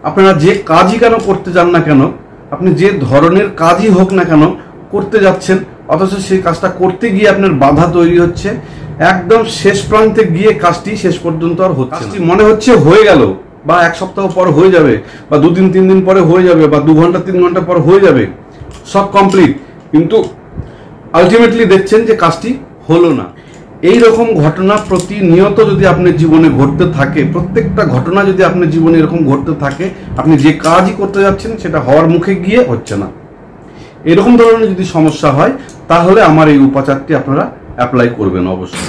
আপনারা যে কাজই কেন করতে যান না কেন, আপনি যে ধরনের কাজই হোক না কেন করতে যাচ্ছেন, অথচ সেই কাজটা করতে গিয়ে আপনার বাধা তৈরি হচ্ছে। একদম শেষ প্রান্তে গিয়ে কাজটি শেষ পর্যন্ত আর হচ্ছে না। মনে হচ্ছে হয়ে গেল, বা এক সপ্তাহ পর হয়ে যাবে, বা 2 দিন 3 দিন পরে হয়ে যাবে, বা 2 ঘন্টা 3 ঘন্টা পর হয়ে যাবে, সব কমপ্লিট, কিন্তু আলটিমেটলি দেখছেন যে কাজটি হলো না। এই রকম ঘটনা প্রতিনিয়ত যদি আপনার জীবনে ঘটতে থাকে, প্রত্যেকটা ঘটনা যদি আপনার জীবনে এরকম ঘটতে থাকে, আপনি যে কাজই করতে যাচ্ছেন সেটা হওয়ার মুখে গিয়ে হচ্ছে না, এরকম ধরনের যদি সমস্যা হয়, তাহলে আমার এই উপাচারটি আপনারা অ্যাপ্লাই করবেন অবশ্যই।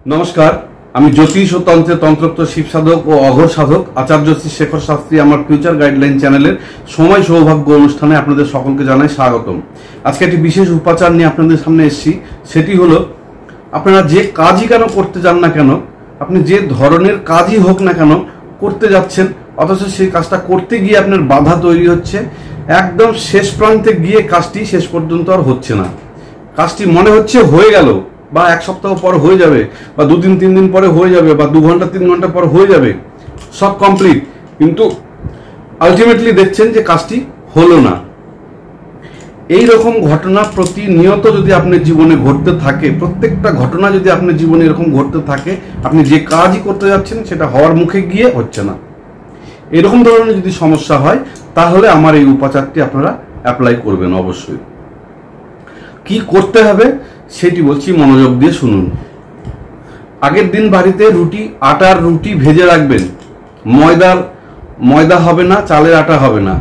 নমস্কার, আমি জ্যোতিষ ও তন্ত্রের তন্ত্রোক্ত শিব সাধক ও অঘোর সাধক আচার্য শ্রী শেখর শাস্ত্রী আমার ফিউচার গাইডলাইন চ্যানেলের সময় সৌভাগ্য অনুষ্ঠানে আপনাদের সকলকে জানাই স্বাগতম। আজকে একটি বিশেষ উপাচার নিয়ে আপনাদের সামনে এসেছি। সেটি হলো, আপনারা যে কাজই কেন করতে যান না কেন, আপনি যে ধরনের কাজই হোক না কেন করতে যাচ্ছেন, অথচ সেই কাজটা করতে গিয়ে আপনার বাধা তৈরি হচ্ছে। একদম শেষ প্রান্তে গিয়ে কাজটি শেষ পর্যন্ত আর হচ্ছে না। কাজটি মনে হচ্ছে হয়ে গেল, বা এক সপ্তাহ পর হয়ে যাবে, বা 2 দিন 3 দিন পরে হয়ে যাবে, বা 2 ঘন্টা 3 ঘন্টা পর হয়ে যাবে, সব কমপ্লিট, কিন্তু আলটিমেটলি দেখছেন যে কাজটি হলো না। এই রকম ঘটনা প্রতিনিয়ত যদি আপনার জীবনে ঘটতে থাকে, প্রত্যেকটা ঘটনা যদি আপনার জীবনে এরকম ঘটতে থাকে, আপনি যে কাজই করতে যাচ্ছেন সেটা হওয়ার মুখে গিয়ে হচ্ছে না, এরকম ধরনের যদি সমস্যা হয়, তাহলে আমার এই উপাচারটি আপনারা অ্যাপ্লাই করবেন অবশ্যই। কি করতে হবে সেটি বলছি, মনোযোগ দিয়ে শুনুন। আগের দিন বাড়িতে আটার রুটি ভেজে রাখবেন। ময়দা হবে না, চালের আটা হবে না,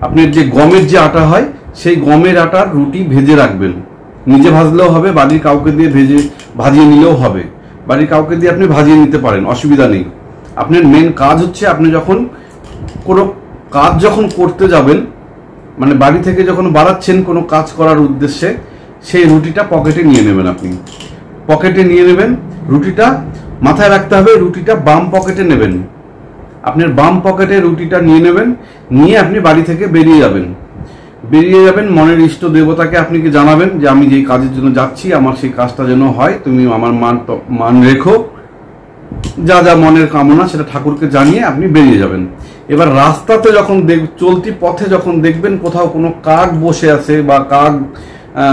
আপনার যে গমের যে আটা হয় সেই গমের আটার রুটি ভেজে রাখবেন। নিজে ভাজলেও হবে, বাড়ির কাউকে দিয়ে ভাজিয়ে নিলেও হবে। বাড়ির কাউকে দিয়ে আপনি ভাজিয়ে নিতে পারেন, অসুবিধা নেই। আপনার মেন কাজ হচ্ছে, আপনি যখন কোনো কাজ করতে যাবেন, মানে বাড়ি থেকে যখন বাড়াচ্ছেন কোনো কাজ করার উদ্দেশ্যে, সেই রুটিটা পকেটে নিয়ে নেবেন। আপনি পকেটে নিয়ে নেবেন রুটিটা, মাথায় রাখতে হবে রুটিটা বাম পকেটে নেবেন। আপনার বাম পকেটে রুটিটা নিয়ে নেবেন, নিয়ে আপনি বাড়ি থেকে বেরিয়ে যাবেন। মনের ইষ্ট দেবতাকে আপনি কি জানাবেন যে আমি যেই কাজের জন্য যাচ্ছি, আমার সেই কাজটা যেন হয়, তুমি আমার মান রেখো, যা যা মনের কামনা সেটা ঠাকুরকে জানিয়ে আপনি বেরিয়ে যাবেন। এবার রাস্তাতে যখন চলতি পথে যখন দেখবেন কোথাও কোনো কাক বসে আছে, বা কাক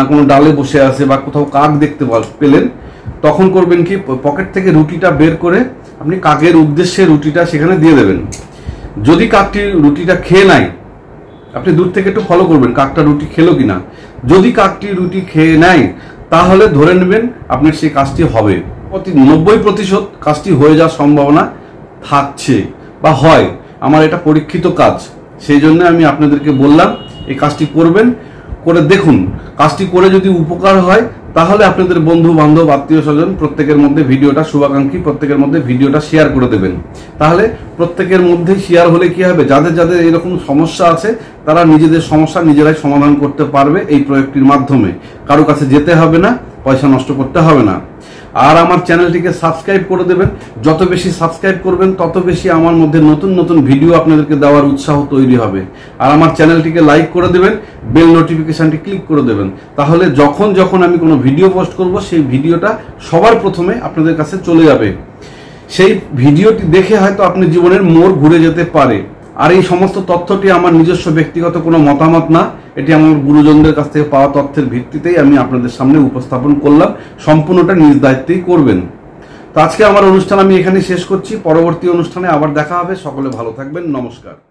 কোনো ডালে বসে আছে, বা কোথাও কাক দেখতে পেলেন, তখন করবেন কি, পকেট থেকে রুটিটা বের করে আপনি কাকের উদ্দেশ্যে রুটিটা সেখানে দিয়ে দেবেন। যদি কাকটি রুটিটা খেয়ে নেয়, আপনি দূর থেকে একটু ফলো করবেন কাকটা রুটি খেলো কিনা। যদি কাকটি রুটি খেয়ে নেয়, তাহলে ধরে নেবেন আপনার সেই কাজটি হবে। 90% কাজটি হয়ে যাওয়ার সম্ভাবনা থাকছে বা হয়। আমার এটা পরীক্ষিত কাজ, সেই জন্য আমি আপনাদেরকে বললাম এই কাজটি করবেন, করে দেখুন। কাজটি করে যদি উপকার হয়, তাহলে আপনাদের বন্ধু বান্ধব আত্মীয় স্বজন প্রত্যেকের মধ্যে ভিডিওটা, শুভাকাঙ্ক্ষী প্রত্যেকের মধ্যে ভিডিওটা শেয়ার করে দেবেন। তাহলে প্রত্যেকের মধ্যে শেয়ার হলে কি হবে, যাদের যাদের এরকম সমস্যা আছে, তারা নিজেদের সমস্যা নিজেরাই সমাধান করতে পারবে এই প্রয়োগটির মাধ্যমে। কারো কাছে যেতে হবে না, পয়সা নষ্ট করতে হবে না। আর আমার চ্যানেলটিকে সাবস্ক্রাইব করে দেবেন। যত বেশি সাবস্ক্রাইব করবেন, তত বেশি আমার মধ্যে নতুন নতুন ভিডিও আপনাদেরকে দেওয়ার উৎসাহ তৈরি হবে। আর আমার চ্যানেলটিকে লাইক করে দেবেন, বেল নোটিফিকেশনটি ক্লিক করে দেবেন। তাহলে যখন আমি কোনো ভিডিও পোস্ট করব, সেই ভিডিওটা সবার প্রথমে আপনাদের কাছে চলে যাবে। সেই ভিডিওটি দেখে হয়তো আপনার জীবনের মোড় ঘুরে যেতে পারে। আর এই সমস্ত তথ্যটি আমার নিজস্ব ব্যক্তিগত কোনো মতামত না, এটি আমার গুরুজনদের কাছ থেকে পাওয়া তথ্যের ভিত্তিতেই আমি আপনাদের সামনে উপস্থাপন করলাম। সম্পূর্ণটা নিজ দায়িত্বেই করবেন। তো আজকে আমার অনুষ্ঠান আমি এখানে শেষ করছি। পরবর্তী অনুষ্ঠানে আবার দেখা হবে। সকলে ভালো থাকবেন। নমস্কার।